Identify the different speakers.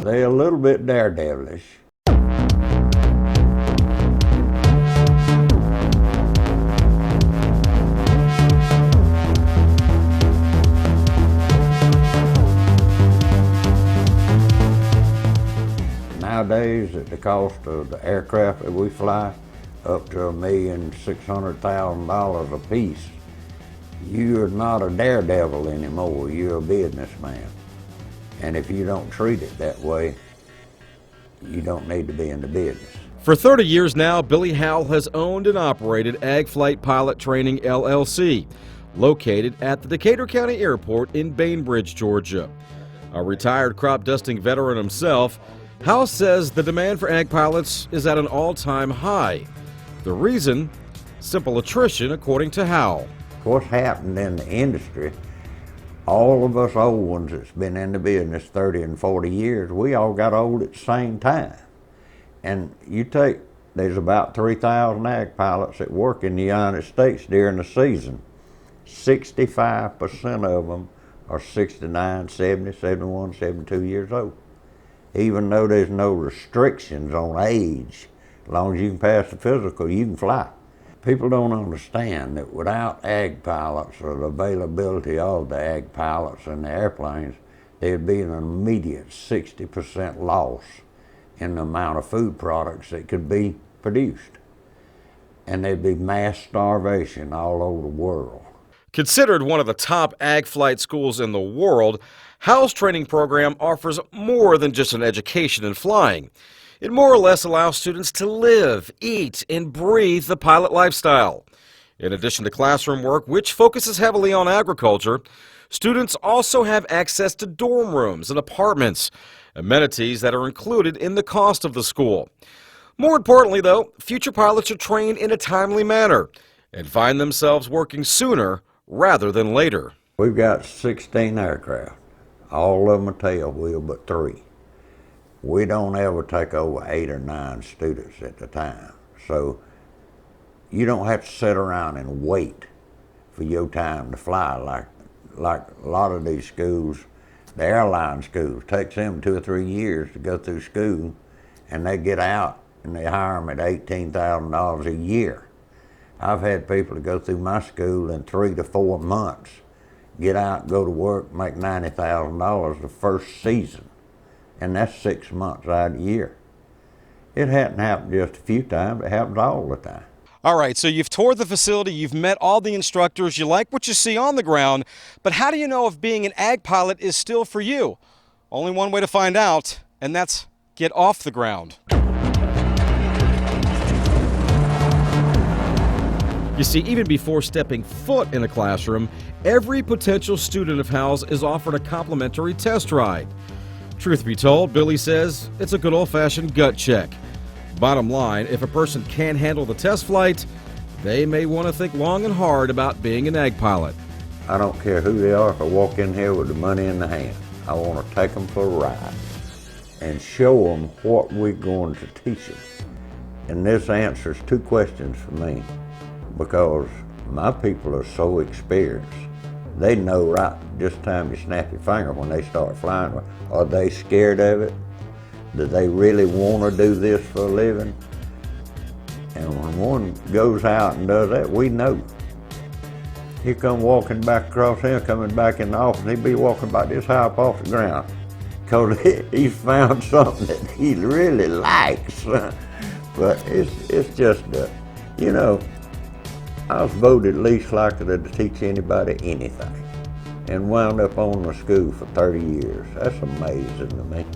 Speaker 1: They're a little bit daredevilish. Nowadays, at the cost of the aircraft that we fly, up to $1,600,000 a piece, you're not a daredevil anymore, you're a businessman. And if you don't treat it that way, you don't need to be in the business.
Speaker 2: For 30 years now, Billy Howell has owned and operated Ag Flight Pilot Training LLC, located at the Decatur County Airport in Bainbridge, Georgia. A retired crop dusting veteran himself, Howell says the demand for ag pilots is at an all-time high. The reason? Simple attrition, according to Howell.
Speaker 1: What's happened in the industry, all of us old ones that's been in the business 30 and 40 years, we all got old at the same time. And there's about 3,000 ag pilots that work in the United States during the season. 65% of them are 69, 70, 71, 72 years old. Even though there's no restrictions on age, as long as you can pass the physical, you can fly. People don't understand that without ag pilots or the availability of the ag pilots and the airplanes, there'd be an immediate 60% loss in the amount of food products that could be produced. And there'd be mass starvation all over the world.
Speaker 2: Considered one of the top ag flight schools in the world, Howell's training program offers more than just an education in flying. It more or less allows students to live, eat, and breathe the pilot lifestyle. In addition to classroom work, which focuses heavily on agriculture, students also have access to dorm rooms and apartments, amenities that are included in the cost of the school. More importantly, though, future pilots are trained in a timely manner and find themselves working sooner rather than later.
Speaker 1: We've got 16 aircraft. All of them are tailwheel but 3. We don't ever take over 8 or 9 students at the time. So you don't have to sit around and wait for your time to fly like a lot of these schools. The airline schools, takes them 2 or 3 years to go through school, and they get out and they hire them at $18,000 a year. I've had people to go through my school in 3 to 4 months, get out, go to work, make $90,000 the first season. And that's 6 months out of the year. It hadn't happened just a few times, it happens all the time.
Speaker 2: All right, so you've toured the facility, you've met all the instructors, you like what you see on the ground, but how do you know if being an ag pilot is still for you? Only one way to find out, and that's get off the ground. You see, even before stepping foot in a classroom, every potential student of Howell's is offered a complimentary test ride. Truth be told, Billy says it's a good old-fashioned gut check. Bottom line, if a person can't handle the test flight, they may want to think long and hard about being an ag pilot.
Speaker 1: I don't care who they are. If I walk in here with the money in the hand, I want to take them for a ride and show them what we're going to teach them. And this answers 2 questions for me, because my people are so experienced. They know right just time you snap your finger when they start flying. Are they scared of it? Do they really want to do this for a living? And when one goes out and does that, we know. He come walking back across here, coming back in the office, he'd be walking about this high up off the ground, because he's found something that he really likes. But it's just, I was voted least likely to teach anybody anything, and wound up owning a school for 30 years. That's amazing to me.